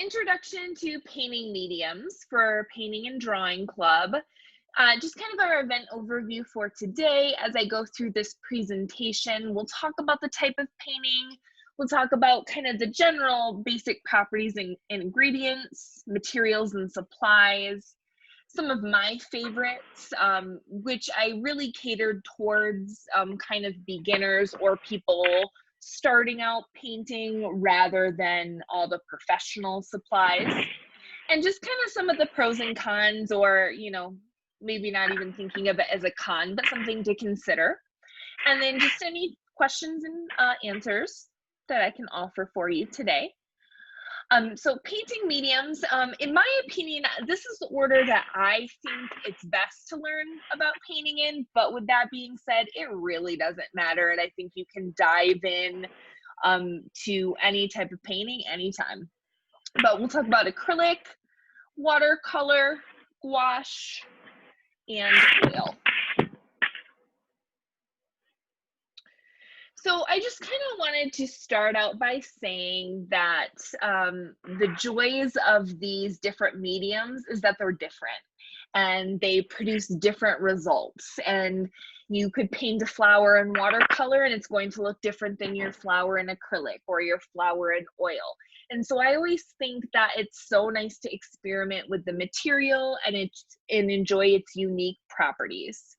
introduction to painting mediums for Painting and Drawing Club. Just kind of our event overview for today. As I go through this presentation, we'll talk about the type of painting. We'll talk about kind of the general basic properties and ingredients, materials and supplies. Some of my favorites, which I really catered towards kind of beginners or people starting out painting rather than all the professional supplies, and just kind of some of the pros and cons, or maybe not even thinking of it as a con, but something to consider. And then just any questions and answers that I can offer for you today. So painting mediums, in my opinion, this is the order that I think it's best to learn about painting in, but with that being said, it really doesn't matter. And I think you can dive in to any type of painting anytime. But we'll talk about acrylic, watercolor, gouache, and oil. So I just kind of wanted to start out by saying that the joys of these different mediums is that they're different and they produce different results. And you could paint a flower in watercolor and it's going to look different than your flower in acrylic or your flower in oil. And so I always think that it's so nice to experiment with the material and enjoy its unique properties.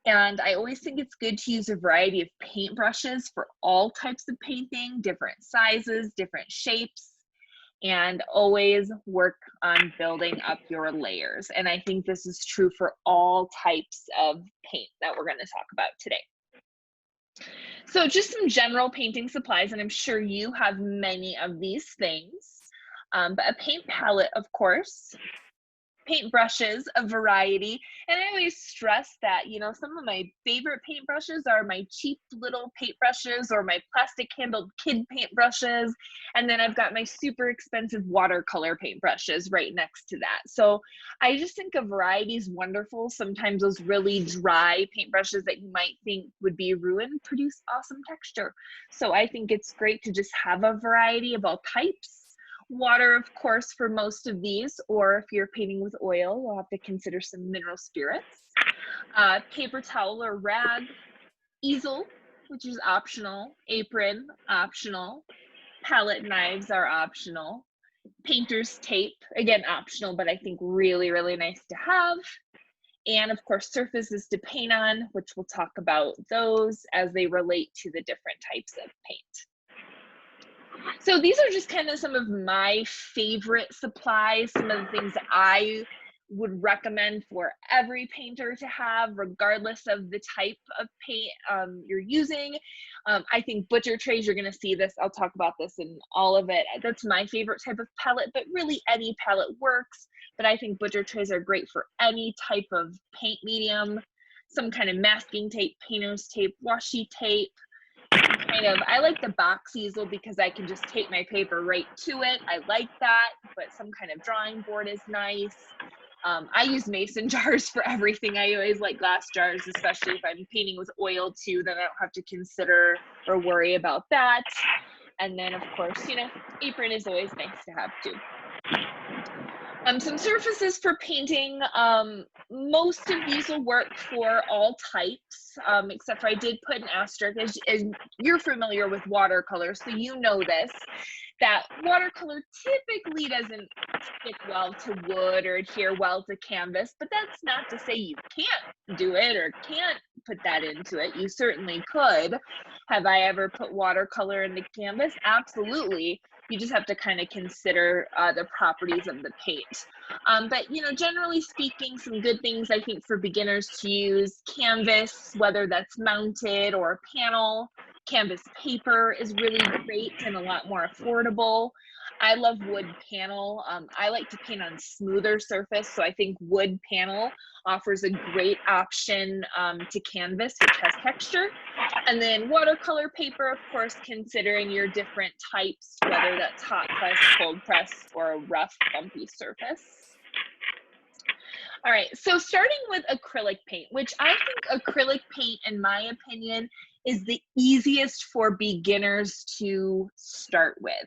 And I always think it's good to use a variety of paintbrushes for all types of painting, different sizes, different shapes, and always work on building up your layers. And I think this is true for all types of paint that we're going to talk about today. So just some general painting supplies, and I'm sure you have many of these things, but a paint palette, of course, paintbrushes, a variety. And I always stress that, some of my favorite paintbrushes are my cheap little paintbrushes or my plastic handled kid paintbrushes. And then I've got my super expensive watercolor paintbrushes right next to that. So I just think a variety is wonderful. Sometimes those really dry paintbrushes that you might think would be ruined produce awesome texture. So I think it's great to just have a variety of all types. Water, of course, for most of these, or if you're painting with oil, you'll have to consider some mineral spirits. Paper towel or rag, easel, which is optional, apron, optional, palette knives are optional, painter's tape, again, optional, but I think really, really nice to have. And of course, surfaces to paint on, which we'll talk about those as they relate to the different types of paint. So these are just kind of some of my favorite supplies, some of the things that I would recommend for every painter to have, regardless of the type of paint you're using. I think butcher trays, you're going to see this. I'll talk about this in all of it. That's my favorite type of palette, but really any palette works. But I think butcher trays are great for any type of paint medium, some kind of masking tape, painter's tape, washi tape. I like the box easel because I can just tape my paper right to it. I like that, but some kind of drawing board is nice. I use mason jars for everything. I always like glass jars, especially if I'm painting with oil too, then I don't have to consider or worry about that. And then of course, apron is always nice to have too. Some surfaces for painting, most of these will work for all types, except for I did put an asterisk, as you're familiar with watercolor, so you know this, that watercolor typically doesn't stick well to wood or adhere well to canvas, but that's not to say you can't do it or can't put that into it. You certainly could. Have I ever put watercolor into canvas? Absolutely. You just have to kind of consider the properties of the paint. But, generally speaking, some good things I think for beginners to use: canvas, whether that's mounted or a panel. Canvas paper is really great and a lot more affordable. I love wood panel. I like to paint on smoother surface, so I think wood panel offers a great option to canvas, which has texture. And then watercolor paper, of course, considering your different types, whether that's hot press, cold press, or a rough, bumpy surface. All right, so starting with acrylic paint, which I think acrylic paint, in my opinion, is the easiest for beginners to start with.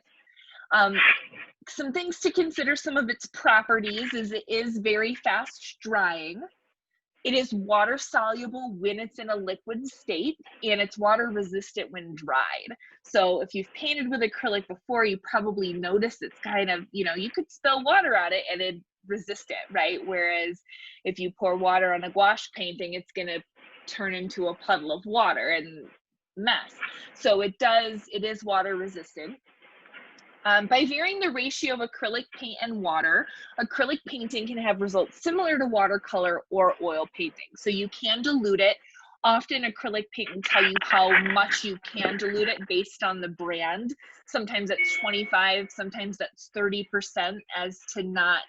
some things to consider, some of its properties is it is very fast drying. It is water soluble when it's in a liquid state, and it's water resistant when dried. So if you've painted with acrylic before, you probably notice it's kind of, you know, you could spill water on it and it resist it, right? Whereas if you pour water on a gouache painting, it's going to turn into a puddle of water and mess. So it is water resistant. By varying the ratio of acrylic paint and water, acrylic painting can have results similar to watercolor or oil painting. So you can dilute it. Often acrylic paint will tell you how much you can dilute it based on the brand. Sometimes it's 25, sometimes that's 30%, as to not,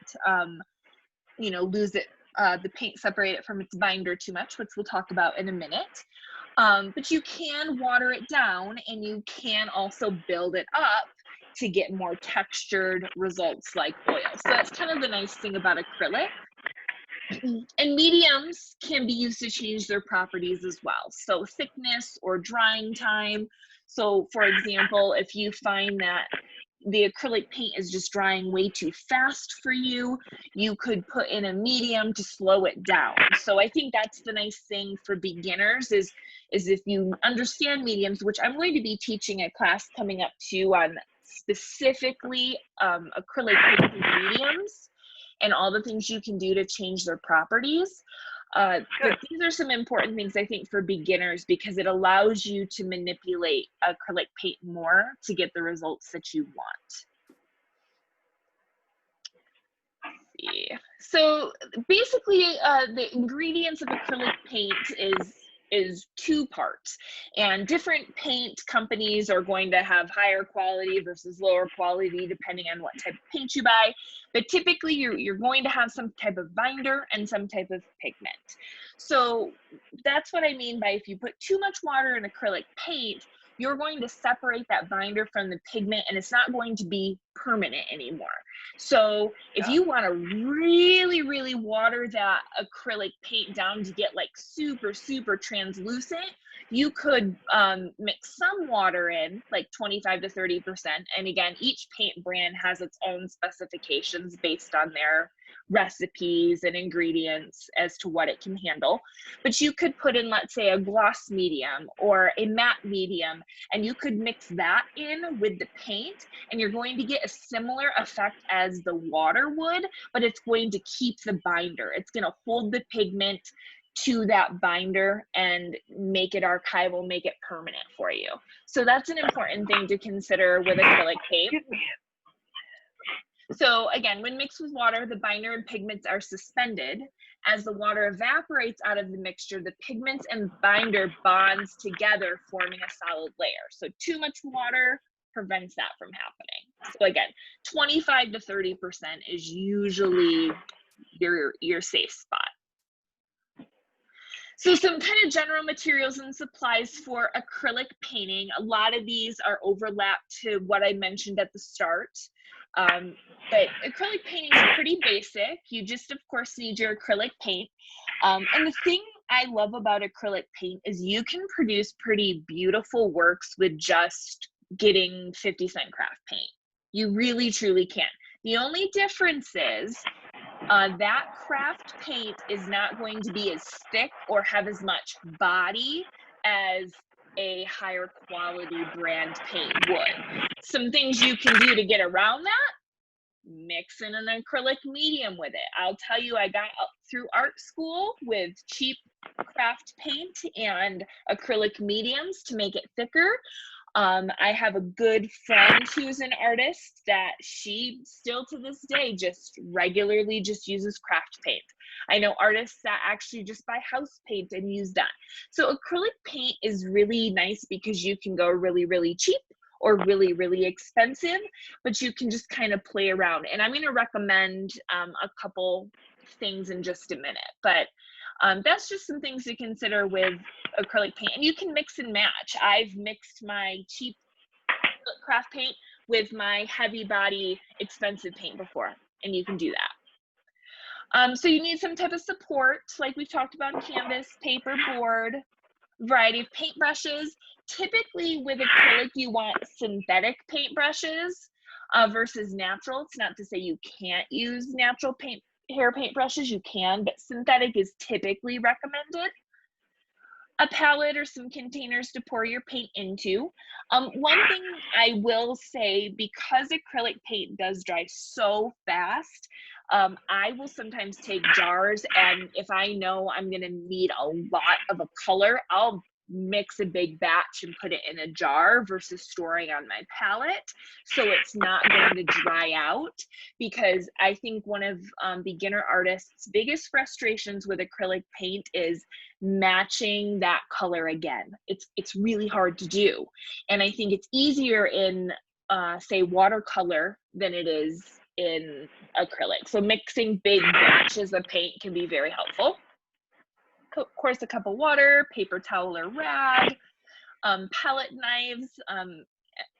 you know, lose it, the paint, separate it from its binder too much, which we'll talk about in a minute. But you can water it down, and you can also build it up to get more textured results like oil. So that's kind of the nice thing about acrylic. And mediums can be used to change their properties as well. So thickness or drying time. So for example, if you find that the acrylic paint is just drying way too fast for you, you could put in a medium to slow it down. So I think that's the nice thing for beginners is if you understand mediums, which I'm going to be teaching a class coming up too on specifically acrylic painting mediums and all the things you can do to change their properties. But these are some important things I think for beginners, because it allows you to manipulate acrylic paint more to get the results that you want. Let's see. So basically the ingredients of acrylic paint is two parts, and different paint companies are going to have higher quality versus lower quality depending on what type of paint you buy, but typically you're going to have some type of binder and some type of pigment. So that's what I mean by if you put too much water in acrylic paint, you're going to separate that binder from the pigment, and it's not going to be permanent anymore. So if you want to really water that acrylic paint down to get like super translucent, you could mix some water in, like 25 to 30%. And again, each paint brand has its own specifications based on their recipes and ingredients as to what it can handle. But you could put in, let's say, a gloss medium or a matte medium, and you could mix that in with the paint, and you're going to get a similar effect as the water would, but it's going to keep the binder. It's going to hold the pigment to that binder and make it archival, make it permanent for you. So that's an important thing to consider with acrylic paint. So again, when mixed with water, the binder and pigments are suspended. As the water evaporates out of the mixture, the pigments and binder bonds together, forming a solid layer. So too much water prevents that from happening. So again, 25 to 30% is usually your safe spot. So some kind of general materials and supplies for acrylic painting. A lot of these are overlapped to what I mentioned at the start. But acrylic painting is pretty basic. You just, of course, need your acrylic paint. And the thing I love about acrylic paint is you can produce pretty beautiful works with just getting 50-cent craft paint. You really, truly can. The only difference is that craft paint is not going to be as thick or have as much body as a higher quality brand paint would. Some things you can do to get around that: mix in an acrylic medium with it. I'll tell you, I got up through art school with cheap craft paint and acrylic mediums to make it thicker. I have a good friend who's an artist that she still to this day just regularly just uses craft paint. I know artists that actually just buy house paint and use that. So acrylic paint is really nice because you can go really cheap or really expensive, but you can just kind of play around. And I'm going to recommend a couple things in just a minute, but that's just some things to consider with acrylic paint. And you can mix and match. I've mixed my cheap craft paint with my heavy body expensive paint before, and you can do that. So you need some type of support, like we've talked about: canvas, paper, board, variety of paint brushes. Typically with acrylic, you want synthetic paint brushes. versus natural. It's not to say you can't use natural hair paint brushes, you can, but synthetic is typically recommended. A palette or some containers to pour your paint into. One thing I will say, because acrylic paint does dry so fast, I will sometimes take jars, and if I know I'm gonna need a lot of a color, I'll mix a big batch and put it in a jar versus storing on my palette, so it's not going to dry out. Because I think one of beginner artists' biggest frustrations with acrylic paint is matching that color again. It's really hard to do, and I think it's easier in say watercolor than it is in acrylic. So mixing big batches of paint can be very helpful. Of course, a cup of water, paper towel or rag, palette knives.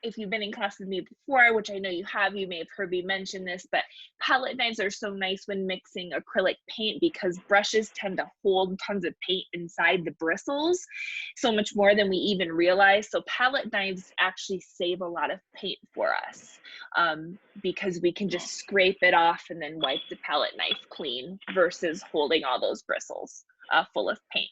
If you've been in class with me before, which I know you have, you may have heard me mention this, but palette knives are so nice when mixing acrylic paint because brushes tend to hold tons of paint inside the bristles, so much more than we even realize. So palette knives actually save a lot of paint for us because we can just scrape it off and then wipe the palette knife clean versus holding all those bristles full of paint.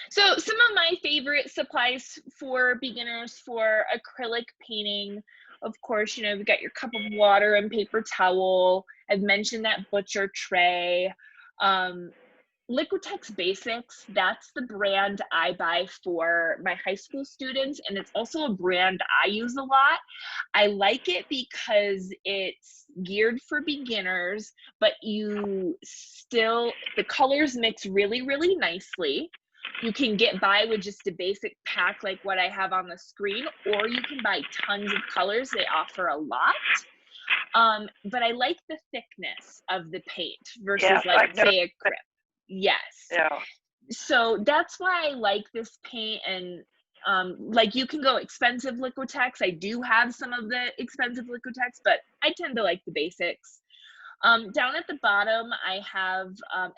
So some of my favorite supplies for beginners for acrylic painting, of course, you know, we've got your cup of water and paper towel. I've mentioned that butcher tray. Liquitex Basics, that's the brand I buy for my high school students, and it's also a brand I use a lot. I like it because it's geared for beginners, but the colors mix really, really nicely. You can get by with just a basic pack like what I have on the screen, or you can buy tons of colors. They offer a lot. But I like the thickness of the paint versus say a crimp. Yes. Yeah. So that's why I like this paint. And like you can go expensive Liquitex. I do have some of the expensive Liquitex, but I tend to like the basics. Down at the bottom, I have,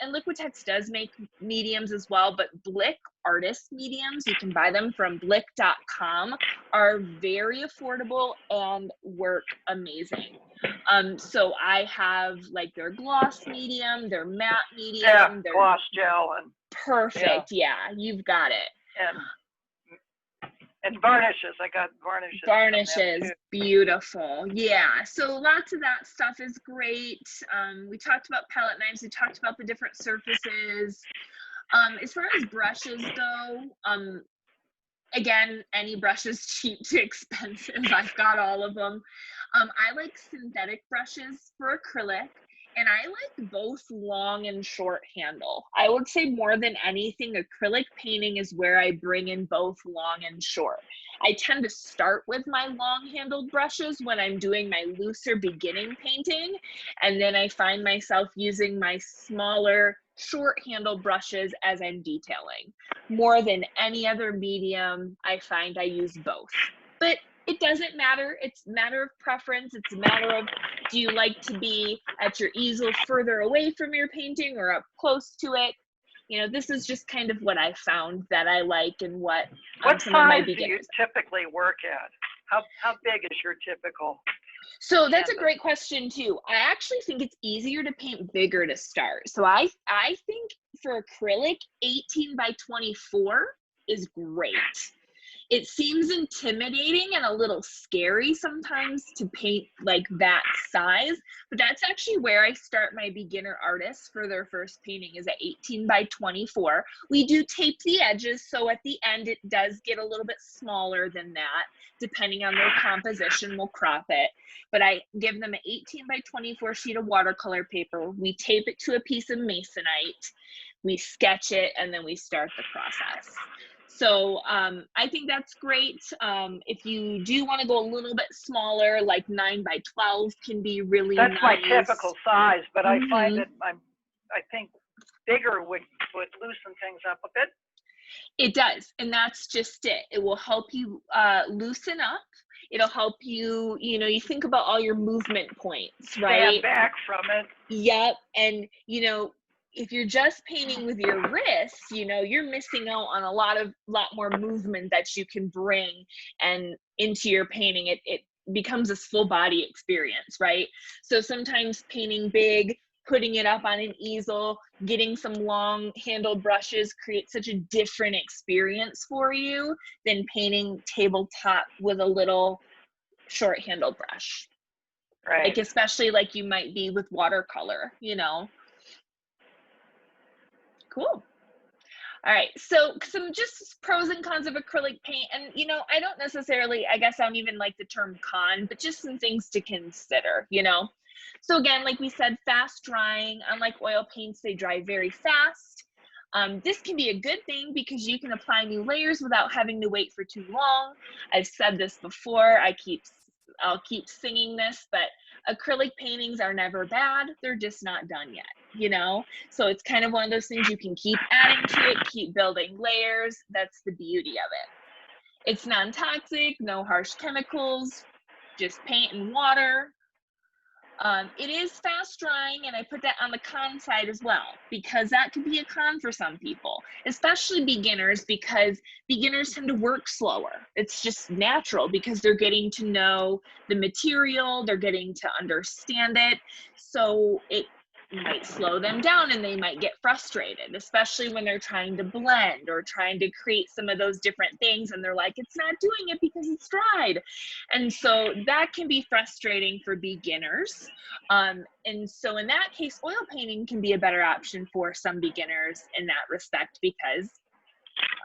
and Liquitex does make mediums as well, but Blick artist mediums, you can buy them from blick.com, are very affordable and work amazing. So I have like their gloss medium, their matte medium, their gloss gel, and perfect. Yeah, you've got it. And varnishes. I got varnishes. Varnishes, beautiful. Yeah, so lots of that stuff is great. We talked about palette knives. We talked about the different surfaces. As far as brushes go, again, any brush is cheap to expensive. I've got all of them. I like synthetic brushes for acrylic. And I like both long and short handle. I would say more than anything, acrylic painting is where I bring in both long and short. I tend to start with my long handled brushes when I'm doing my looser beginning painting. And then I find myself using my smaller short handled brushes as I'm detailing. More than any other medium, I find I use both. But it doesn't matter. It's a matter of preference. It's a matter of, do you like to be at your easel further away from your painting or up close to it? You know, this is just kind of what I found that I like and what some of my beginners. Do you typically work at? How big is your typical? So that's a great question too. I actually think it's easier to paint bigger to start. So I think for acrylic, 18 by 24 is great. It seems intimidating and a little scary sometimes to paint like that size, but that's actually where I start my beginner artists for their first painting, is at 18 by 24. We do tape the edges, so at the end it does get a little bit smaller than that. Depending on their composition, we'll crop it. But I give them an 18 by 24 sheet of watercolor paper. We tape it to a piece of masonite. We sketch it, and then we start the process. So I think that's great. If you do want to go a little bit smaller, like 9 by 12 can be really nice. That's my typical size, but I find that I think bigger would loosen things up a bit. It does, and that's just it. It will help you loosen up. It'll help you, you think about all your movement points, right? Stand back from it. Yep, and if you're just painting with your wrists, you know, you're missing out on a lot more movement that you can bring and into your painting. It becomes this full body experience, right? So sometimes painting big, putting it up on an easel, getting some long handled brushes creates such a different experience for you than painting tabletop with a little short handled brush. Right. Like, especially like you might be with watercolor, you know. Cool. All right, so some just pros and cons of acrylic paint. And, you know, I don't necessarily, I guess I don't even like the term con, but just some things to consider, you know. So again, like we said, fast drying. Unlike oil paints, they dry very fast. This can be a good thing because you can apply new layers without having to wait for too long. I've said this before, I'll keep singing this, but acrylic paintings are never bad. They're just not done yet, you know? So it's kind of one of those things you can keep adding to it, keep building layers. That's the beauty of it. It's non-toxic, no harsh chemicals, just paint and water. It is fast drying, and I put that on the con side as well, because that could be a con for some people, especially beginners, because beginners tend to work slower. It's just natural because they're getting to know the material, they're getting to understand it. So it might slow them down and they might get frustrated, especially when they're trying to blend or trying to create some of those different things and they're like, it's not doing it because it's dried. And so that can be frustrating for beginners. And so in that case, oil painting can be a better option for some beginners in that respect because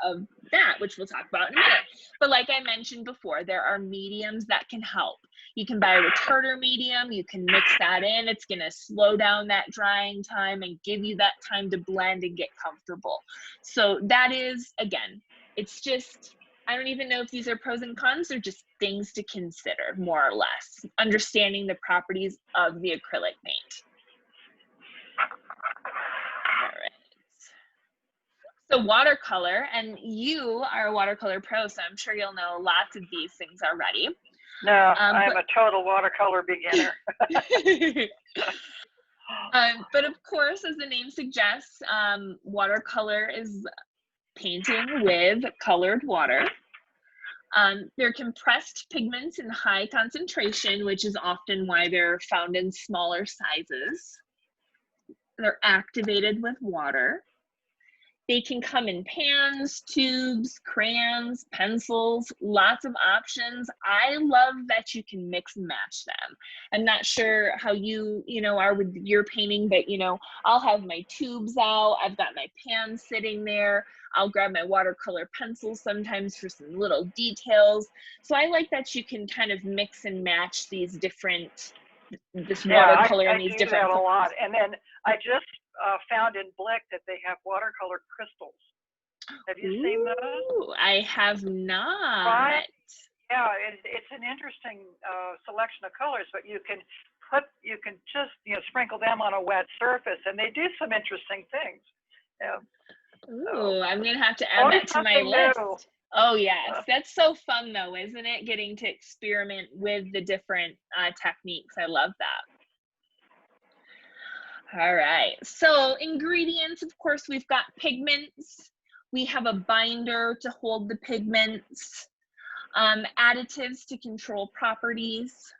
of that, which we'll talk about in a minute. But like I mentioned before, there are mediums that can help. You can buy a retarder medium, you can mix that in. It's going to slow down that drying time and give you that time to blend and get comfortable. So that is, again, it's just, I don't even know if these are pros and cons, they're just things to consider, more or less, understanding the properties of the acrylic paint. All right. So watercolor, and you are a watercolor pro, so I'm sure you'll know lots of these things already. No, I'm a total watercolor beginner. But of course, as the name suggests, watercolor is painting with colored water. They're compressed pigments in high concentration, which is often why they're found in smaller sizes. They're activated with water. They can come in pans, tubes, crayons, pencils, lots of options. I love that you can mix and match them. I'm not sure how you are with your painting, but I'll have my tubes out. I've got my pan sitting there. I'll grab my watercolor pencils sometimes for some little details. So I like that you can kind of mix and match these different, watercolor and these do different. That a lot. And then I just found in Blick that they have watercolor crystals. Have you seen those? I have not. Right? Yeah, it's an interesting selection of colors, but you can just sprinkle them on a wet surface, and they do some interesting things. Yeah. Ooh, I'm gonna have to add that to my list. New. Oh yes, that's so fun though, isn't it? Getting to experiment with the different techniques. I love that. All right, so ingredients, of course, we've got pigments. We have a binder to hold the pigments, additives to control properties.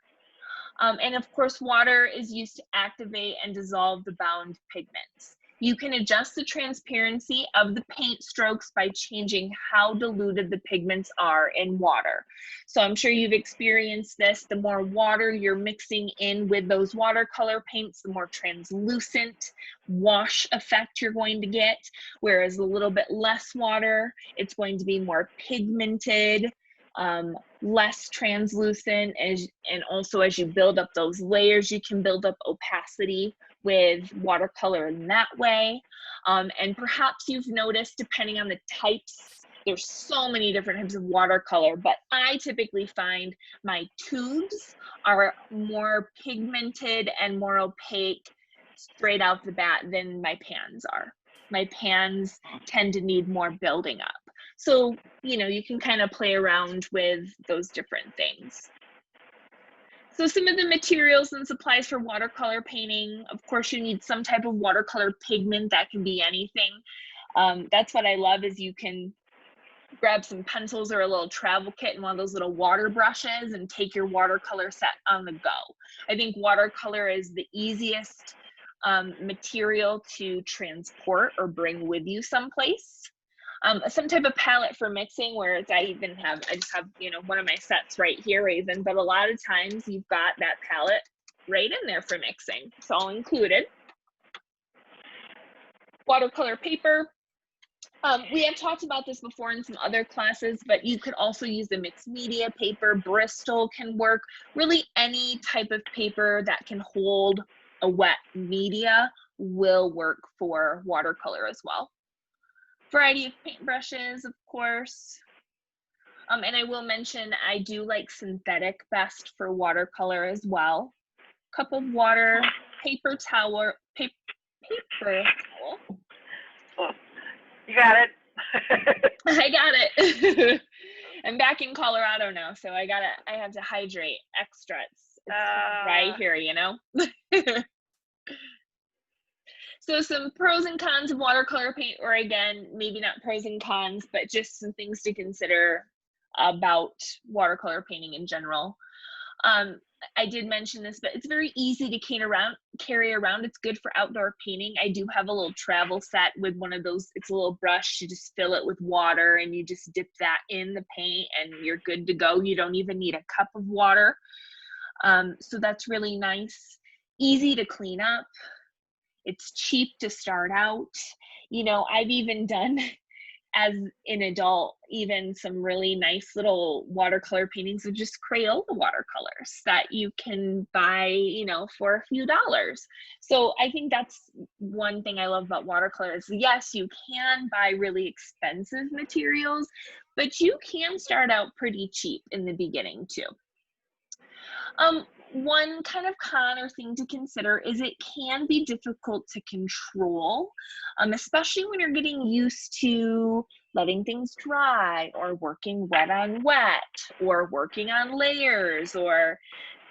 And of course, water is used to activate and dissolve the bound pigments. You can adjust the transparency of the paint strokes by changing how diluted the pigments are in water. So I'm sure you've experienced this. The more water you're mixing in with those watercolor paints, the more translucent wash effect you're going to get. Whereas a little bit less water, it's going to be more pigmented, less translucent, and also as you build up those layers, you can build up opacity with watercolor in that way. And perhaps you've noticed, depending on the types, there's so many different types of watercolor, but I typically find my tubes are more pigmented and more opaque straight out the bat than my pans are. My pans tend to need more building up. So, you can kind of play around with those different things. So some of the materials and supplies for watercolor painting, of course, you need some type of watercolor pigment. That can be anything. That's what I love is you can grab some pencils or a little travel kit and one of those little water brushes and take your watercolor set on the go. I think watercolor is the easiest material to transport or bring with you someplace. Some type of palette for mixing, where it's, I just have, you know, one of my sets right here even, but a lot of times you've got that palette right in there for mixing. It's all included. Watercolor paper. We have talked about this before in some other classes, but you could also use a mixed media paper. Bristol can work. Really any type of paper that can hold a wet media will work for watercolor as well. Variety of paintbrushes, of course. And I will mention, I do like synthetic best for watercolor as well. Cup of water, paper towel, paper towel. Oh, you got it. I got it. I'm back in Colorado now, so I have to hydrate extra. It's dry here, you know? So some pros and cons of watercolor paint, or again, maybe not pros and cons, but just some things to consider about watercolor painting in general. I did mention this, but it's very easy to carry around. It's good for outdoor painting. I do have a little travel set with one of those. It's a little brush. You just fill it with water and you just dip that in the paint and you're good to go. You don't even need a cup of water. So that's really nice. Easy to clean up. It's cheap to start out. You know, I've even done, as an adult, even some really nice little watercolor paintings of just Crayola watercolors that you can buy, you know, for a few dollars. So I think that's one thing I love about watercolors. Yes, you can buy really expensive materials, but you can start out pretty cheap in the beginning too. One kind of con or thing to consider is it can be difficult to control, especially when you're getting used to letting things dry or working wet on wet or working on layers, or,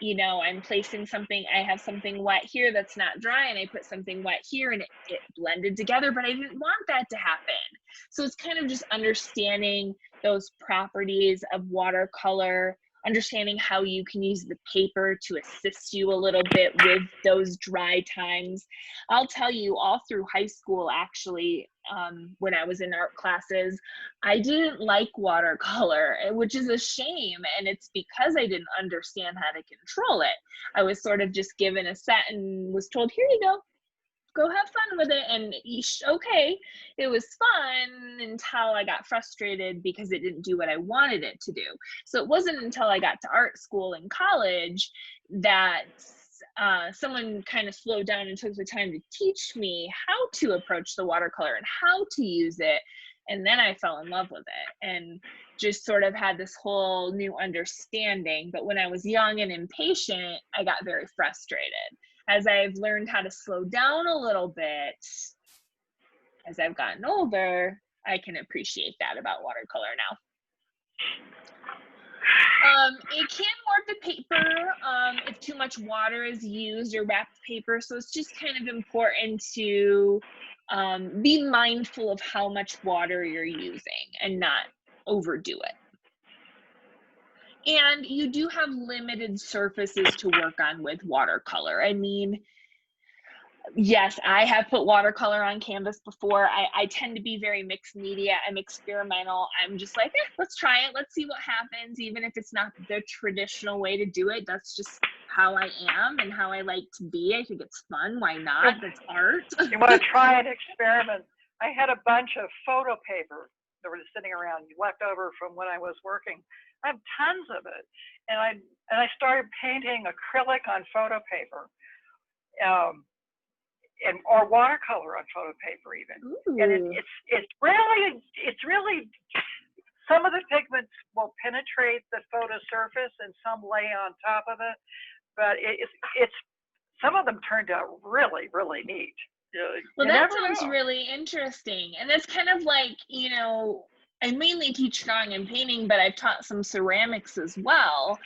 you know, I'm placing something, I have something wet here that's not dry and I put something wet here and it blended together, but I didn't want that to happen. So it's kind of just understanding those properties of watercolor, understanding how you can use the paper to assist you a little bit with those dry times. I'll tell you, all through high school, actually, when I was in art classes, I didn't like watercolor, which is a shame. And it's because I didn't understand how to control it. I was sort of just given a set and was told, here you go have fun with it. And okay, it was fun until I got frustrated because it didn't do what I wanted it to do. So it wasn't until I got to art school and college that someone kind of slowed down and took the time to teach me how to approach the watercolor and how to use it. And then I fell in love with it and just sort of had this whole new understanding. But when I was young and impatient, I got very frustrated. As I've learned how to slow down a little bit, as I've gotten older, I can appreciate that about watercolor now. It can warp the paper if too much water is used or wrapped paper. So it's just kind of important to be mindful of how much water you're using and not overdo it. And you do have limited surfaces to work on with watercolor. I mean, yes, I have put watercolor on canvas before. I tend to be very mixed media. I'm experimental. I'm just like, let's try it. Let's see what happens. Even if it's not the traditional way to do it, that's just how I am and how I like to be. I think it's fun. Why not? That's art. You want to try and experiment. I had a bunch of photo paper that were just sitting around, left over from when I was working. I have tons of it, and I started painting acrylic on photo paper, or watercolor on photo paper even. Ooh. And it's really some of the pigments will penetrate the photo surface and some lay on top of it, but it's some of them turned out really, really neat. Well, that sounds really interesting. And it's kind of like, you know, I mainly teach drawing and painting, but I've taught some ceramics as well.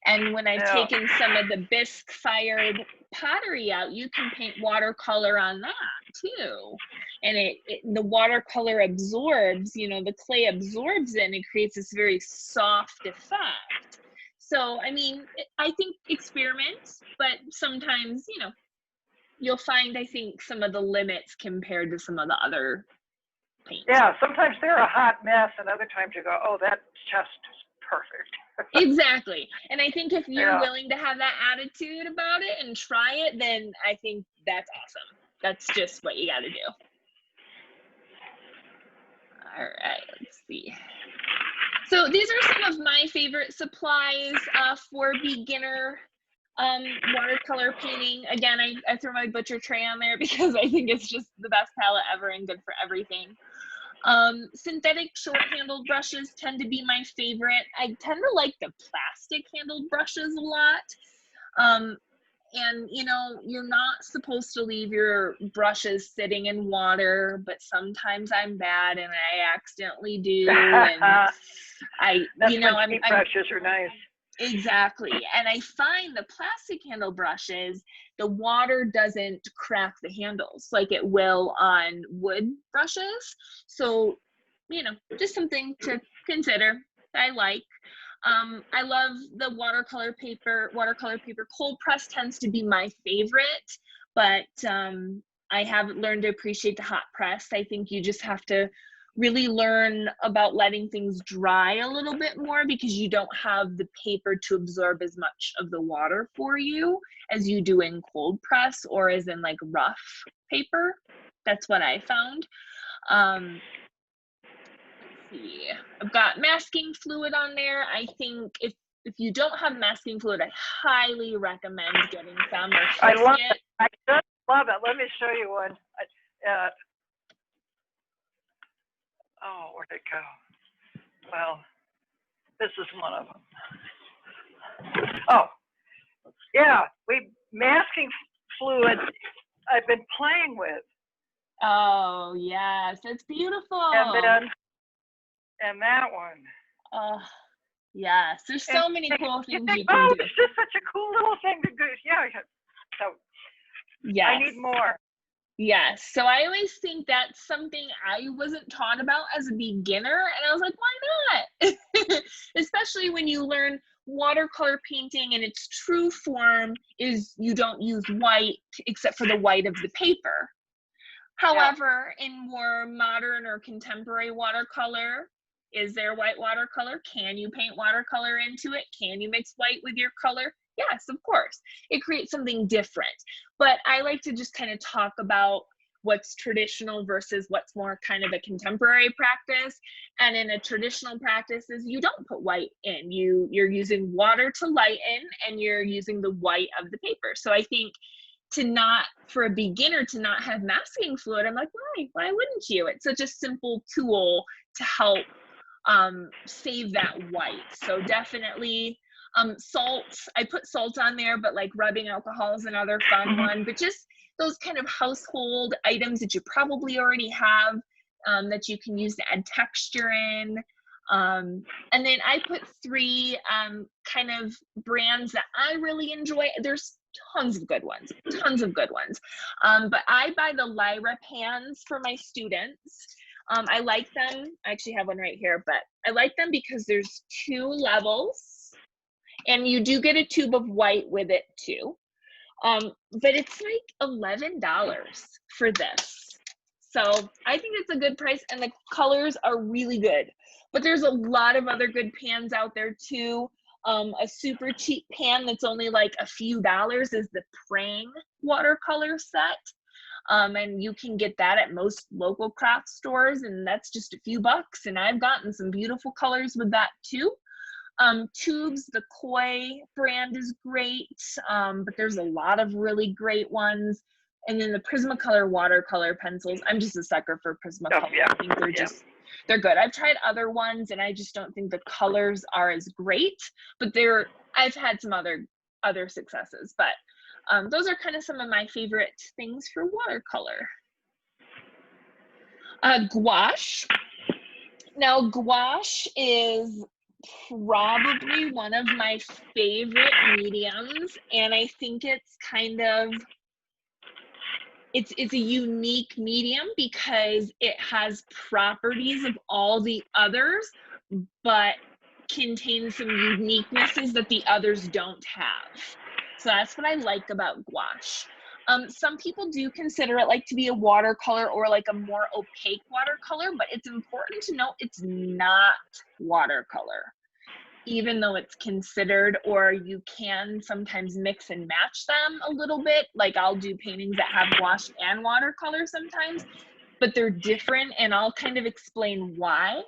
And when I've Yeah. taken some of the bisque fired pottery out, you can paint watercolor on that too. And the watercolor absorbs, you know, the clay absorbs it and it creates this very soft effect. So, I mean, I think experiment, but sometimes, you know, you'll find, I think, some of the limits compared to some of the other paints. Yeah, sometimes they're a hot mess, and other times you go, oh, that's just perfect. Exactly. And I think if you're Yeah. willing to have that attitude about it and try it, then I think that's awesome. That's just what you got to do. All right, let's see. So these are some of my favorite supplies for beginner watercolor painting. Again, I throw my butcher tray on there because I think it's just the best palette ever and good for everything. Synthetic short-handled brushes tend to be my favorite. I tend to like the plastic-handled brushes a lot. And you know, you're not supposed to leave your brushes sitting in water, but sometimes I'm bad and I accidentally do. And brushes are nice. Exactly. And I find the plastic handle brushes, the water doesn't crack the handles like it will on wood brushes. So, you know, just something to consider. I like. I love the watercolor paper. Cold press tends to be my favorite, but I haven't learned to appreciate the hot press. I think you just have to really learn about letting things dry a little bit more because you don't have the paper to absorb as much of the water for you as you do in cold press or as in like rough paper. That's what I found. See, I've got masking fluid on there. I think if you don't have masking fluid, I highly recommend getting some or fix it. I just love it. Let me show you one. Oh, where'd it go? Well, this is one of them. Oh, yeah, masking fluid I've been playing with. Oh, yes, it's beautiful. And that one. Oh, yes. There's so many cool things you can do. It's just such a cool little thing to do. Yeah. So yes. I need more. Yes. So I always think that's something I wasn't taught about as a beginner. And I was like, why not? Especially when you learn watercolor painting in its true form is you don't use white except for the white of the paper. However, in more modern or contemporary watercolor, is there white watercolor? Can you paint watercolor into it? Can you mix white with your color? Yes, of course. It creates something different. But I like to just kind of talk about what's traditional versus what's more kind of a contemporary practice. And in a traditional practice is you don't put white in. You're using water to lighten and you're using the white of the paper. So I think for a beginner to not have masking fluid, I'm like, why wouldn't you? It's such a simple tool to help save that white. So definitely salt, I put salt on there, but like rubbing alcohol is another fun one, but just those kind of household items that you probably already have that you can use to add texture in. And then I put 3 kind of brands that I really enjoy. There's tons of good ones. But I buy the Lyra pans for my students. I like them. I actually have one right here, but I like them because there's 2 levels and you do get a tube of white with it too. But it's like $11 for this. So I think it's a good price and the colors are really good. But there's a lot of other good pans out there too. A super cheap pan that's only like a few dollars is the Prang watercolor set. And you can get that at most local craft stores and that's just a few bucks. And I've gotten some beautiful colors with that too. Tubes, the Koi brand is great, but there's a lot of really great ones. And then the Prismacolor watercolor pencils, I'm just a sucker for Prismacolor. I think they're good. I've tried other ones and I just don't think the colors are as great, but I've had some other successes, but those are kind of some of my favorite things for watercolor. Gouache. Now gouache is probably one of my favorite mediums, and I think it's kind of it's a unique medium because it has properties of all the others, but contains some uniquenesses that the others don't have. So that's what I like about gouache. Some people do consider it like to be a watercolor or like a more opaque watercolor, but it's important to note it's not watercolor, even though it's considered, or you can sometimes mix and match them a little bit. Like I'll do paintings that have gouache and watercolor sometimes, but they're different, and I'll kind of explain why.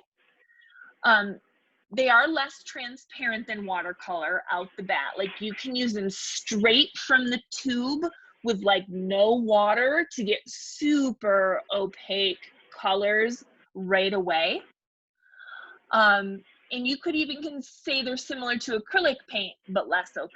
They are less transparent than watercolor out the bat. Like you can use them straight from the tube with like no water to get super opaque colors right away. And you could even say they're similar to acrylic paint, but less opaque.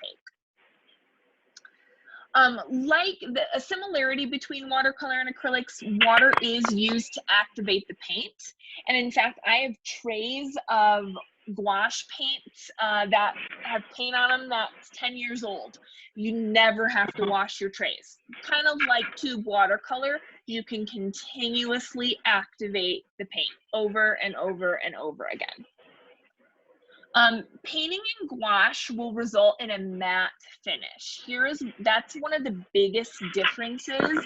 A similarity between watercolor and acrylics, water is used to activate the paint. And in fact, I have trays of gouache paints that have paint on them that's 10 years old. You never have to wash your trays. Kind of like tube watercolor, you can continuously activate the paint over and over and over again. Painting in gouache will result in a matte finish. That's one of the biggest differences,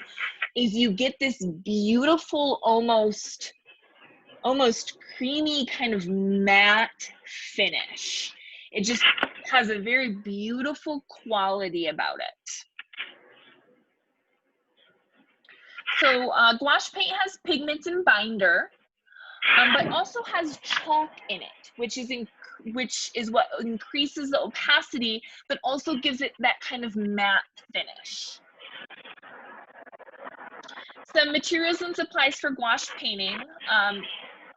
is you get this beautiful, almost creamy kind of matte finish. It just has a very beautiful quality about it. So gouache paint has pigments and binder, but also has chalk in it, which is what increases the opacity, but also gives it that kind of matte finish. Some materials and supplies for gouache painting.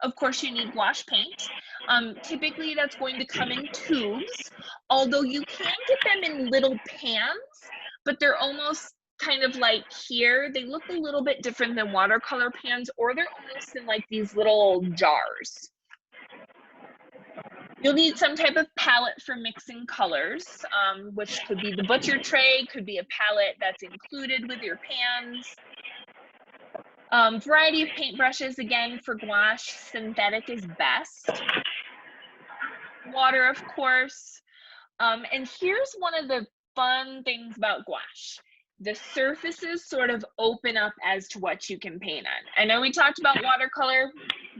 Of course, you need gouache paint. Typically, that's going to come in tubes, although you can get them in little pans, but they're almost kind of like here. They look a little bit different than watercolor pans, or they're almost in like these little jars. You'll need some type of palette for mixing colors, which could be the butcher tray, could be a palette that's included with your pans. Variety of paintbrushes, again, for gouache, synthetic is best. Water, of course. And here's one of the fun things about gouache. The surfaces sort of open up as to what you can paint on. I know we talked about watercolor.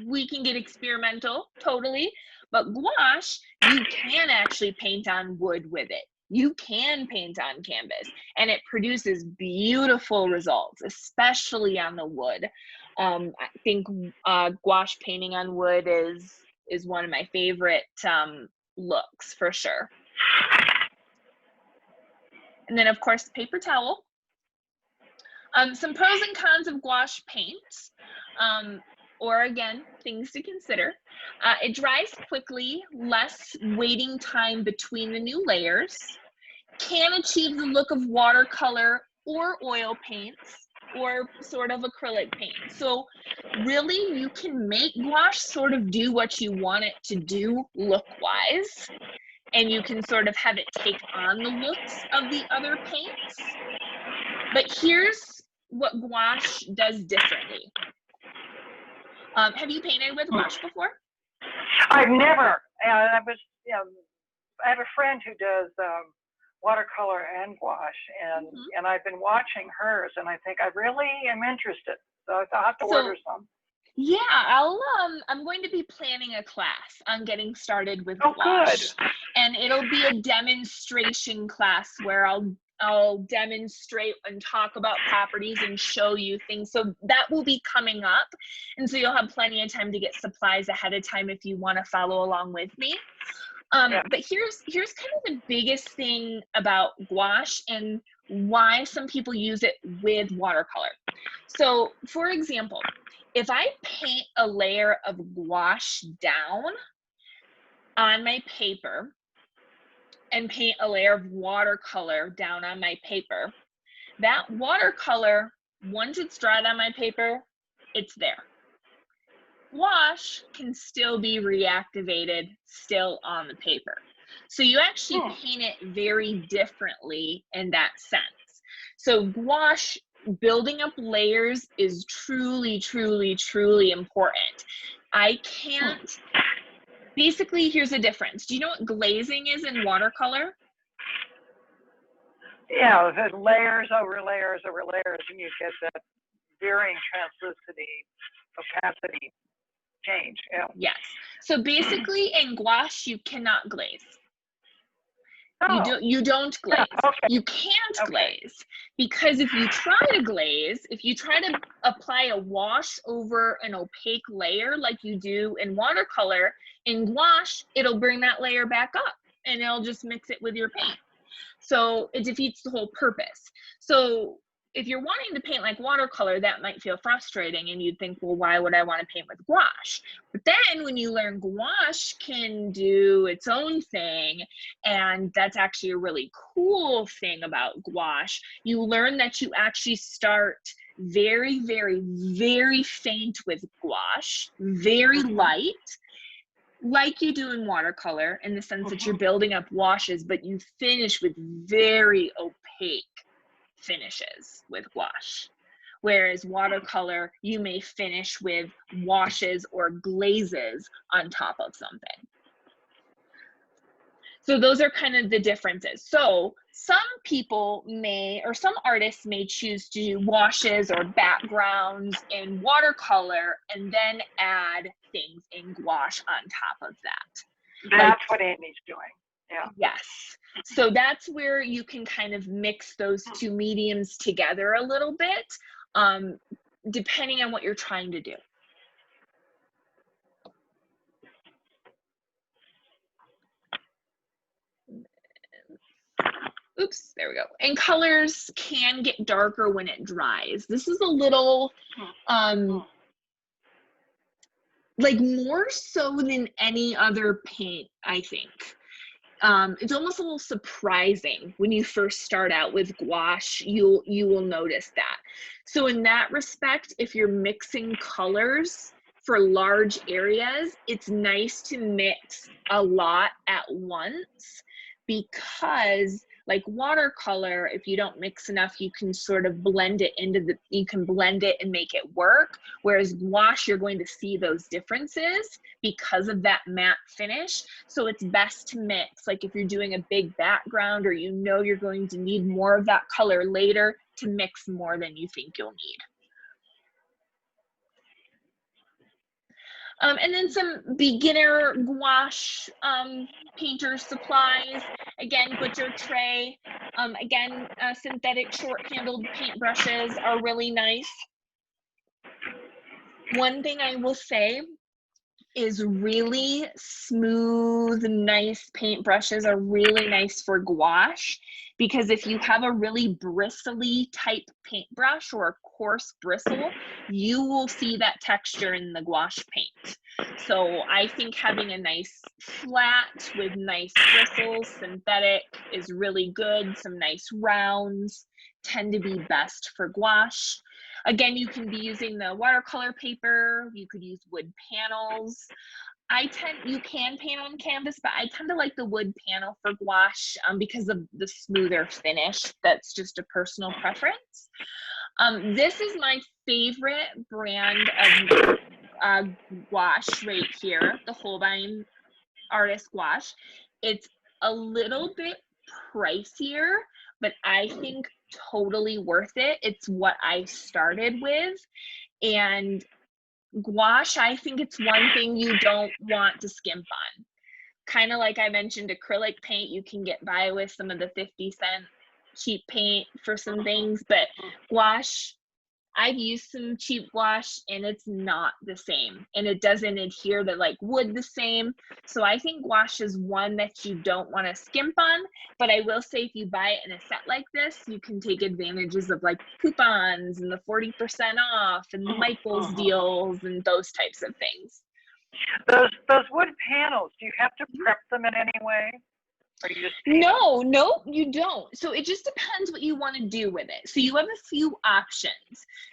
We can get experimental, totally. But gouache, you can actually paint on wood with it. You can paint on canvas, and it produces beautiful results, especially on the wood. I think gouache painting on wood is one of my favorite looks, for sure. And then, of course, paper towel. Some pros and cons of gouache paint, or again, things to consider. It dries quickly, less waiting time between the new layers, can achieve the look of watercolor or oil paints, or sort of acrylic paint. So really, you can make gouache sort of do what you want it to do look-wise, and you can sort of have it take on the looks of the other paints. But here's what gouache does differently. Have you painted with gouache before? I've never. I have a friend who does watercolor and gouache, and I've been watching hers, and I think I really am interested. So I'll have to order some. Yeah, I'm going to be planning a class on getting started with gouache. Good. And it'll be a demonstration class where I'll demonstrate and talk about properties and show you things. So that will be coming up. And so you'll have plenty of time to get supplies ahead of time if you want to follow along with me. But here's kind of the biggest thing about gouache and why some people use it with watercolor. So for example, if I paint a layer of gouache down on my paper and paint a layer of watercolor down on my paper, that watercolor, once it's dried on my paper, it's there. gouache can still be reactivated still on the paper. So you actually paint it very differently in that sense. So gouache, building up layers is truly, truly, truly important. I can't, basically, here's the difference. Do you know what glazing is in watercolor? Yeah, the layers over layers over layers, and you get that varying translucidity, opacity change. Yeah. Yes. So basically in gouache, you cannot glaze. Oh. You don't glaze. Okay. You can't glaze, because if you try to glaze, if you try to apply a wash over an opaque layer like you do in watercolor, in gouache, it'll bring that layer back up and it'll just mix it with your paint. So it defeats the whole purpose. So if you're wanting to paint like watercolor, that might feel frustrating and you'd think, well, why would I want to paint with gouache? But then when you learn gouache can do its own thing, and that's actually a really cool thing about gouache, you learn that you actually start very, very, very faint with gouache, very light, like you do in watercolor, in the sense that you're building up washes, but you finish with very opaque finishes with gouache. Whereas watercolor, you may finish with washes or glazes on top of something. So those are kind of the differences. So some people may, or some artists may choose to do washes or backgrounds in watercolor and then add things in gouache on top of that. That's what Amy's doing. Yeah. Yes. So that's where you can kind of mix those two mediums together a little bit, depending on what you're trying to do. Oops, there we go. And colors can get darker when it dries. This is a little, like more so than any other paint, I think. It's almost a little surprising when you first start out with gouache, you will notice that. So in that respect, if you're mixing colors for large areas, it's nice to mix a lot at once, because like watercolor, if you don't mix enough, you can sort of blend it you can blend it and make it work. Whereas gouache, you're going to see those differences because of that matte finish. So it's best to mix, like if you're doing a big background or you know you're going to need more of that color later, to mix more than you think you'll need. And then some beginner gouache painter supplies. Again, butcher tray. Again, synthetic short-handled paintbrushes are really nice. One thing I will say is really smooth, nice paintbrushes are really nice for gouache, because if you have a really bristly type paintbrush or a coarse bristle, you will see that texture in the gouache paint. So I think having a nice flat with nice bristles, synthetic, is really good. Some nice rounds tend to be best for gouache. Again, you can be using the watercolor paper, you could use wood panels. You can paint on canvas, but I tend to like the wood panel for gouache because of the smoother finish. That's just a personal preference. This is my favorite brand of gouache right here, the Holbein Artist Gouache. It's a little bit pricier, but I think totally worth it. It's what I started with. And gouache, I think it's one thing you don't want to skimp on. Kind of like I mentioned, acrylic paint, you can get by with some of the 50-cent cheap paint for some things, but gouache, I've used some cheap gouache and it's not the same, and it doesn't adhere to like wood the same. So I think gouache is one that you don't want to skimp on, but I will say if you buy it in a set like this, you can take advantages of like coupons and the 40% off and the Michael's deals and those types of things. Those wood panels, do you have to prep them in any way? Or you just No, you don't. So it just depends what you want to do with it. So you have a few options.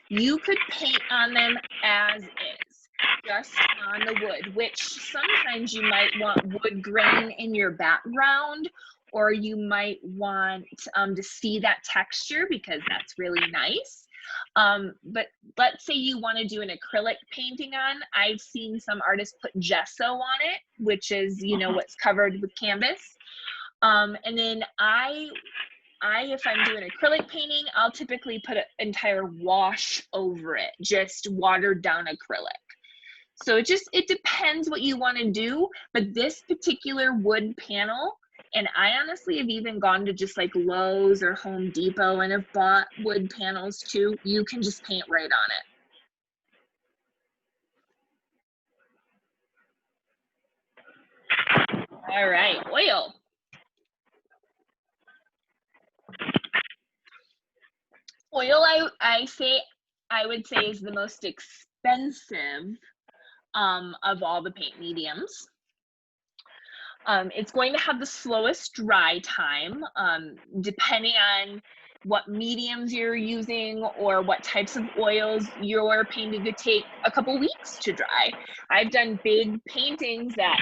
You could paint on them as is. just on the wood, which sometimes you might want wood grain in your background, or you might want to see that texture because that's really nice. But let's say you want to do an acrylic painting on. I've seen some artists put gesso on it, which is, you know, what's covered with canvas. And then if I'm doing acrylic painting, I'll typically put an entire wash over it, just watered down acrylic. So it depends what you want to do, but this particular wood panel, and I honestly have even gone to just like Lowe's or Home Depot and have bought wood panels too. You can just paint right on it. All right, oil. Oil, I would say is the most expensive of all the paint mediums. It's going to have the slowest dry time, depending on what mediums you're using or what types of oils you're painting to take a couple weeks to dry. I've done big paintings that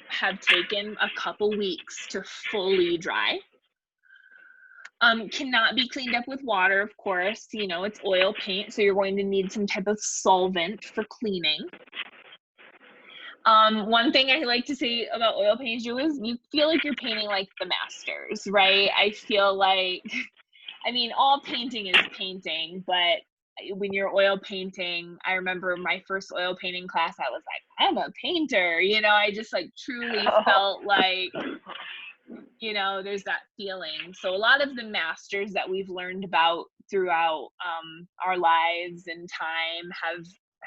have taken a couple weeks to fully dry. Cannot be cleaned up with water, of course. You know, it's oil paint, so you're going to need some type of solvent for cleaning. One thing I like to say about oil paints is you feel like you're painting like the masters, right? I feel like, I mean, all painting is painting, but when you're oil painting, I remember my first oil painting class, I was like, I'm a painter, you know, I just like truly felt like, you know, there's that feeling. So a lot of the masters that we've learned about throughout our lives and time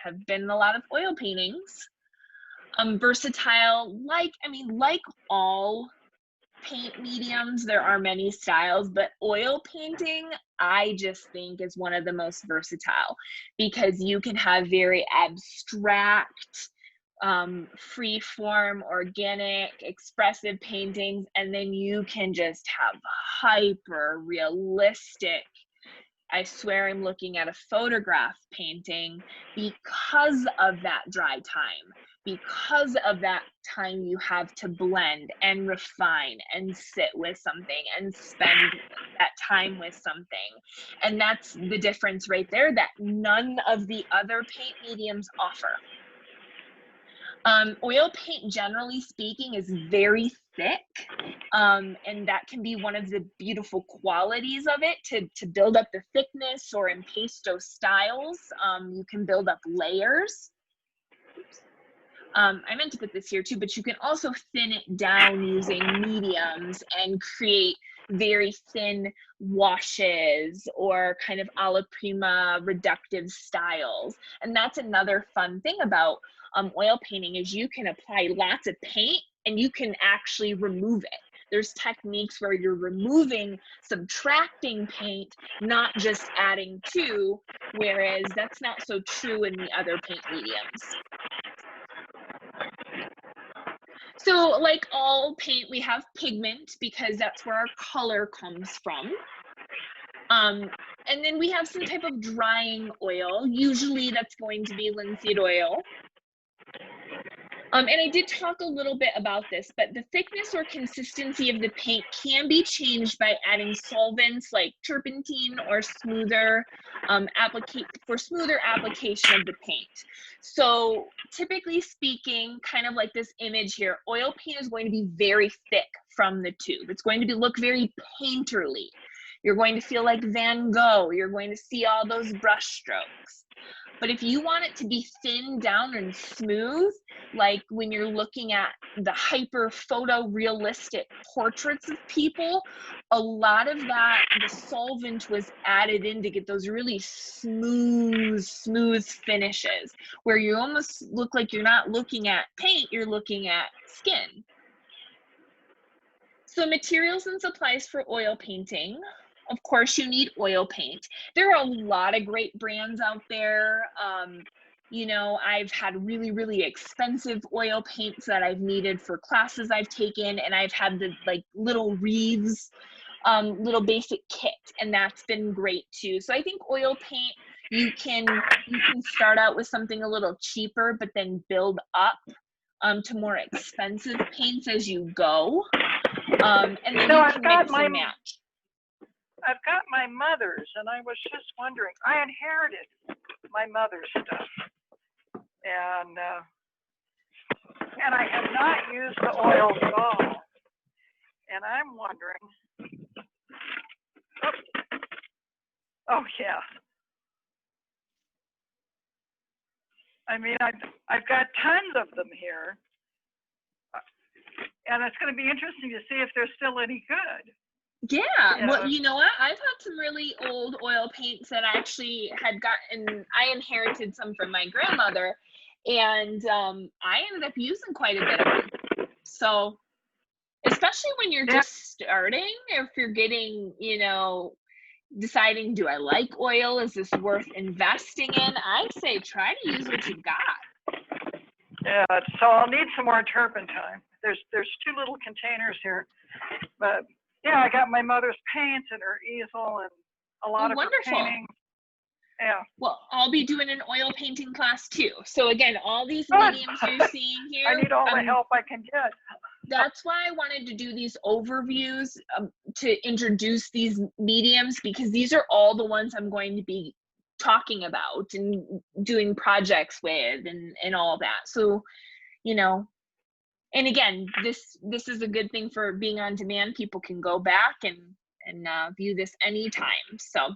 have been a lot of oil paintings. Versatile, like all paint mediums, there are many styles, but oil painting, I just think is one of the most versatile because you can have very abstract, free form, organic, expressive paintings, and then you can just have hyper realistic. I swear I'm looking at a photograph painting because of that dry time, because of that time you have to blend and refine and sit with something and spend that time with something. And that's the difference right there that none of the other paint mediums offer. Oil paint, generally speaking, is very thick, and that can be one of the beautiful qualities of it to build up the thickness, or in pesto styles, you can build up layers. I meant to put this here too, but you can also thin it down using mediums and create very thin washes or kind of alla prima reductive styles. And that's another fun thing about oil painting is you can apply lots of paint and you can actually remove it. There's techniques where you're removing, subtracting paint, not just adding to, whereas that's not so true in the other paint mediums. So like all paint, we have pigment because that's where our color comes from. And then we have some type of drying oil. Usually that's going to be linseed oil. And I did talk a little bit about this, but the thickness or consistency of the paint can be changed by adding solvents like turpentine or smoother smoother application of the paint. So typically speaking, kind of like this image here, oil paint is going to be very thick from the tube. It's going to look very painterly. You're going to feel like Van Gogh. You're going to see all those brush strokes. But if you want it to be thin down and smooth, like when you're looking at the hyper photorealistic portraits of people, a lot of that, the solvent was added in to get those really smooth finishes, where you almost look like you're not looking at paint, you're looking at skin. So materials and supplies for oil painting. Of course, you need oil paint. There are a lot of great brands out there. You know, I've had really expensive oil paints that I've needed for classes I've taken, and I've had the like little wreaths, little basic kit, and that's been great too. So I think oil paint, you can start out with something a little cheaper, but then build up to more expensive paints as you go. And then you can mix and match. I've got my mother's, and I was just wondering, I inherited my mother's stuff. And I have not used the oils at all. And I'm wondering, oh yeah. I mean, I've got tons of them here. And it's going to be interesting to see if they're still any good. Yeah, well, you know what? I've had some really old oil paints that I actually had gotten. I inherited some from my grandmother, and I ended up using quite a bit of them. So, especially when you're just starting, or if you're getting, you know, deciding, do I like oil? Is this worth investing in? I say try to use what you've got. Yeah, so I'll need some more turpentine. There's 2 little containers here, but yeah, I got my mother's paints and her easel and a lot of her paintings. Yeah. Well, I'll be doing an oil painting class too. So again, all these mediums you're seeing here. I need all the help I can get. That's why I wanted to do these overviews to introduce these mediums, because these are all the ones I'm going to be talking about and doing projects with and all that. So, you know, and again, this is a good thing for being on demand. People can go back and view this anytime. So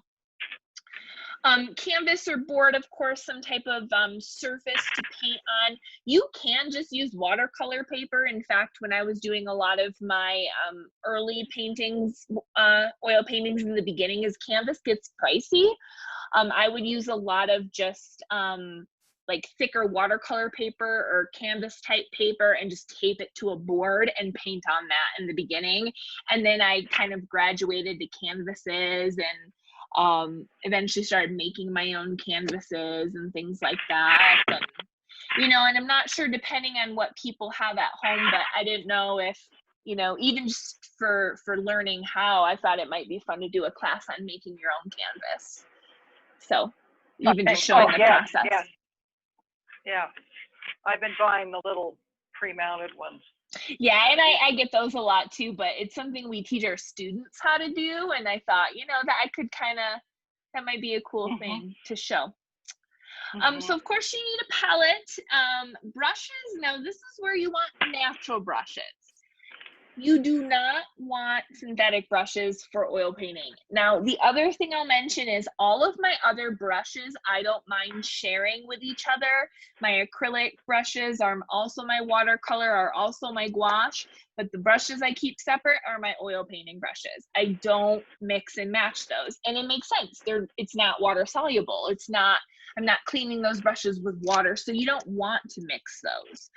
canvas or board, of course, some type of surface to paint on. You can just use watercolor paper. In fact, when I was doing a lot of my early paintings, oil paintings in the beginning, as canvas gets pricey, I would use a lot of just like thicker watercolor paper or canvas type paper and just tape it to a board and paint on that in the beginning. And then I kind of graduated to canvases and eventually started making my own canvases and things like that. And, you know, and I'm not sure, depending on what people have at home, but I didn't know if, you know, even just for learning how, I thought it might be fun to do a class on making your own canvas. So even just showing the process. Yeah, I've been buying the little pre-mounted ones. Yeah, and I get those a lot too, but it's something we teach our students how to do, and I thought, you know, that I could that might be a cool thing to show. So of course you need a palette. Brushes, now this is where you want natural brushes. You do not want synthetic brushes for oil painting. Now, the other thing I'll mention is all of my other brushes, I don't mind sharing with each other. My acrylic brushes are also my watercolor, are also my gouache, but the brushes I keep separate are my oil painting brushes. I don't mix and match those. And it makes sense. It's not water soluble. I'm not cleaning those brushes with water, so you don't want to mix those.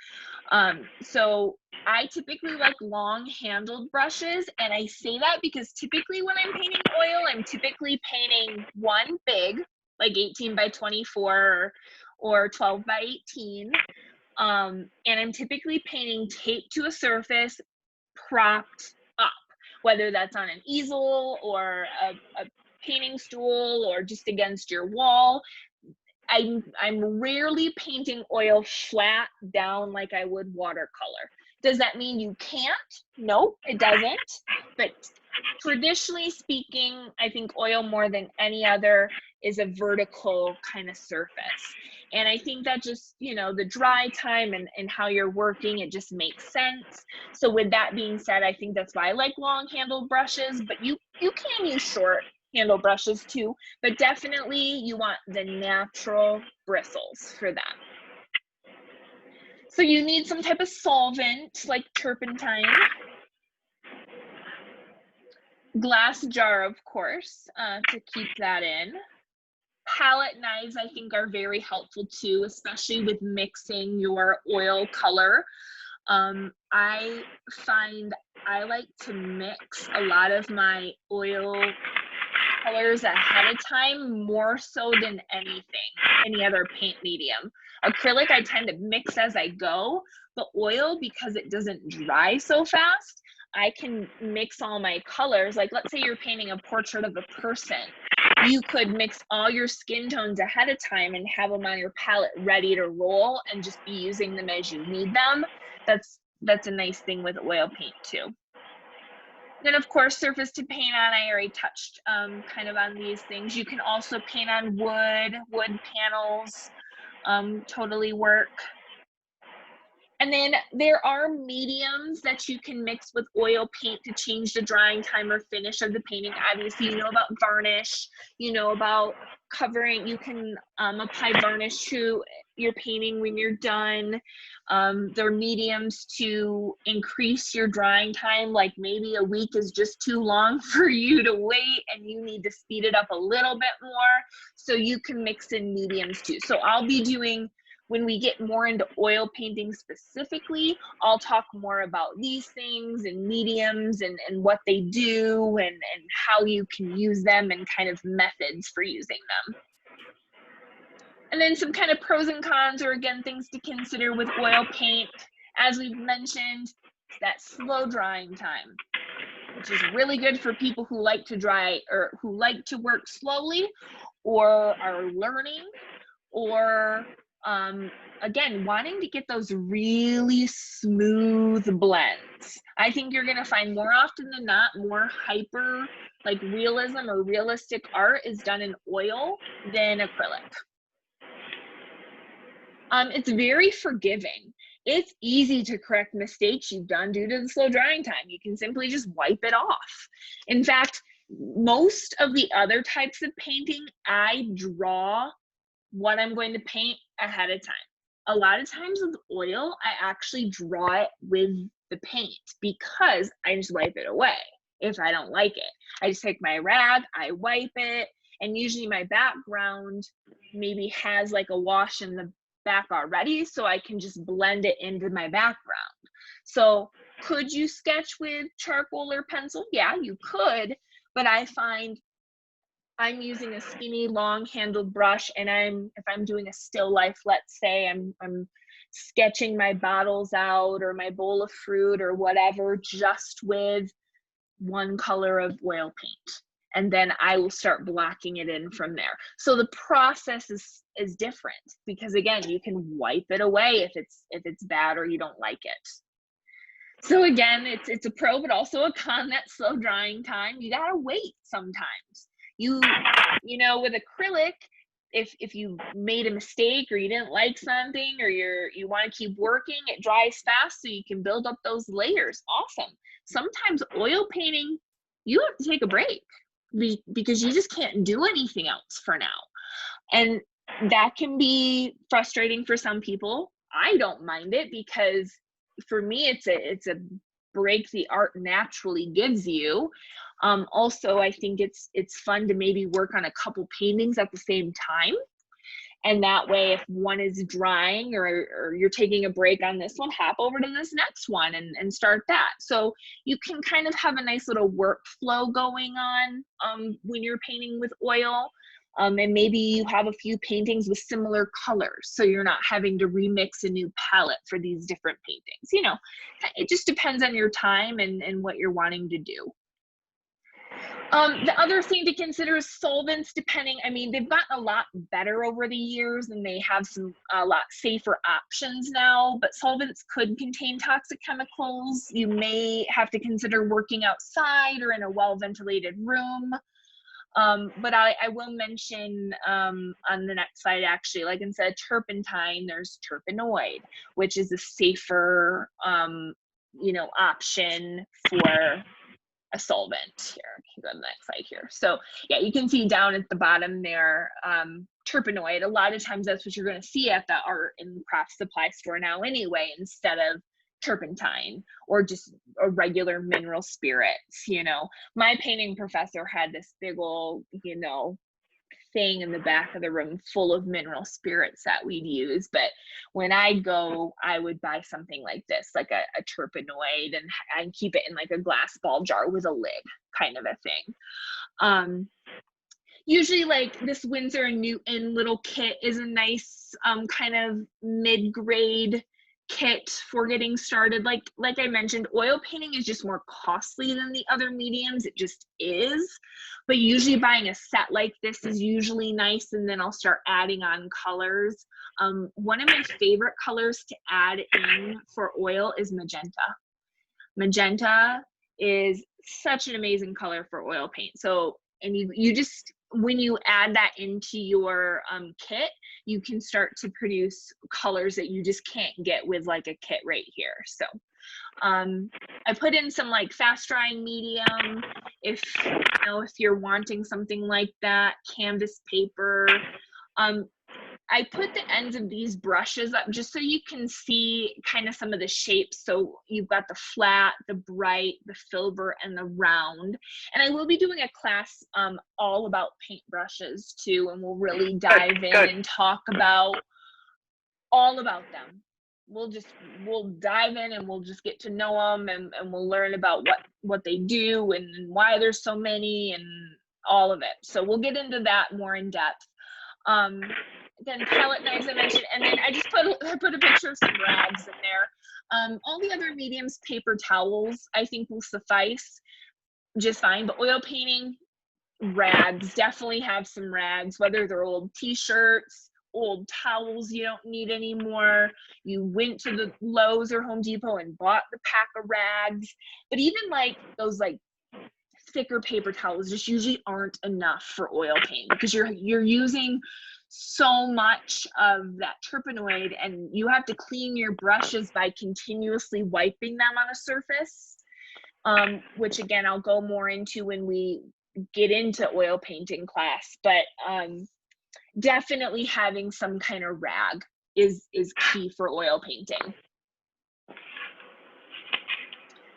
So I typically like long handled brushes, and I say that because typically when I'm painting oil, I'm typically painting one big, like 18 by 24 or 12 by 18. And I'm typically painting taped to a surface, propped up, whether that's on an easel or a painting stool or just against your wall. I'm rarely painting oil flat down like I would watercolor. Does that mean you can't? Nope, it doesn't. But traditionally speaking, I think oil more than any other is a vertical kind of surface. And I think that just, you know, the dry time and how you're working, it just makes sense. So with that being said, I think that's why I like long handled brushes, but you can use short handle brushes too, but definitely you want the natural bristles for that. So you need some type of solvent like turpentine, glass jar, of course, to keep that in. Palette knives, I think, are very helpful too, especially with mixing your oil color. I find I like to mix a lot of my oil colors ahead of time, more so than any other paint medium. Acrylic, I tend to mix as I go, but oil, because it doesn't dry so fast, I can mix all my colors. Like, let's say you're painting a portrait of a person. You could mix all your skin tones ahead of time and have them on your palette ready to roll and just be using them as you need them. That's a nice thing with oil paint too. Then of course, surface to paint on, I already touched kind of on these things. You can also paint on wood panels, totally work. And then there are mediums that you can mix with oil paint to change the drying time or finish of the painting. Obviously, you know about varnish, you know about covering, you can apply varnish to your painting when you're done. There are mediums to increase your drying time, like maybe a week is just too long for you to wait and you need to speed it up a little bit more. So you can mix in mediums too. So I'll be doing, when we get more into oil painting specifically, I'll talk more about these things and mediums and what they do and how you can use them and kind of methods for using them. And then some kind of pros and cons, or again, things to consider with oil paint. As we've mentioned, that slow drying time, which is really good for people who like to dry or who like to work slowly or are learning, or again, wanting to get those really smooth blends. I think you're gonna find more often than not, more hyper, like realism or realistic art is done in oil than acrylic. It's very forgiving. It's easy to correct mistakes you've done due to the slow drying time. You can simply just wipe it off. In fact, most of the other types of painting, I draw what I'm going to paint ahead of time. A lot of times with oil, I actually draw it with the paint because I just wipe it away if I don't like it. I just take my rag, I wipe it, and usually my background maybe has like a wash in the back already, so I can just blend it into my background. So could you sketch with charcoal or pencil? Yeah, you could, but I find I'm using a skinny long handled brush, and if I'm doing a still life, let's say I'm sketching my bottles out or my bowl of fruit or whatever, just with one color of oil paint, and then I will start blocking it in from there. So the process is different because again, you can wipe it away if it's bad or you don't like it. So again, it's a pro but also a con, that slow drying time. You gotta wait sometimes. You know, with acrylic, if you made a mistake or you didn't like something or you want to keep working, it dries fast so you can build up those layers. Awesome. Sometimes oil painting, you have to take a break because you just can't do anything else for now. And that can be frustrating for some people. I don't mind it because for me, it's a break the art naturally gives you. Also, I think it's fun to maybe work on a couple paintings at the same time. And that way, if one is drying or you're taking a break on this one, hop over to this next one and start that. So you can kind of have a nice little workflow going on when you're painting with oil. And maybe you have a few paintings with similar colors, so you're not having to remix a new palette for these different paintings. You know, it just depends on your time and what you're wanting to do. The other thing to consider is solvents, depending, I mean, they've gotten a lot better over the years and they have a lot safer options now, but solvents could contain toxic chemicals. You may have to consider working outside or in a well-ventilated room. But I will mention on the next slide, actually, like instead of turpentine, there's terpenoid, which is a safer, you know, option for a solvent. Here, I can go to the next slide here. So yeah, you can see down at the bottom there, terpenoid. A lot of times that's what you're going to see at the art and craft supply store now anyway, instead of turpentine or just a regular mineral spirits. You know, my painting professor had this big old, you know, thing in the back of the room full of mineral spirits that we'd use, but when I go, I would buy something like this, like a terpenoid, and keep it in like a glass ball jar with a lid, kind of a thing. Usually like this Winsor & Newton little kit is a nice kind of mid-grade kit for getting started. Like I mentioned, oil painting is just more costly than the other mediums. It just is. But usually buying a set like this is usually nice, and then I'll start adding on colors. One of my favorite colors to add in for oil is magenta. Magenta is such an amazing color for oil paint. So, and you just, when you add that into your kit, you can start to produce colors that you just can't get with like a kit right here. So I put in some like fast drying medium if if you're wanting something like that, canvas paper. I put the ends of these brushes up just so you can see kind of some of the shapes. So you've got the flat, the bright, the filbert, and the round. And I will be doing a class all about paint brushes too, and we'll really dive in and talk about all about them. We'll dive in and we'll just get to know them, and we'll learn about what they do and why there's so many and all of it. So we'll get into that more in depth. Then palette knives I mentioned, and then I put a picture of some rags in there. All the other mediums, paper towels, I think will suffice just fine. But oil painting, rags, definitely have some rags, whether they're old t-shirts, old towels you don't need anymore. You went to the Lowe's or Home Depot and bought the pack of rags. But even like those like thicker paper towels just usually aren't enough for oil paint, because you're using so much of that terpenoid, and you have to clean your brushes by continuously wiping them on a surface, which again I'll go more into when we get into oil painting class. But definitely having some kind of rag is key for oil painting.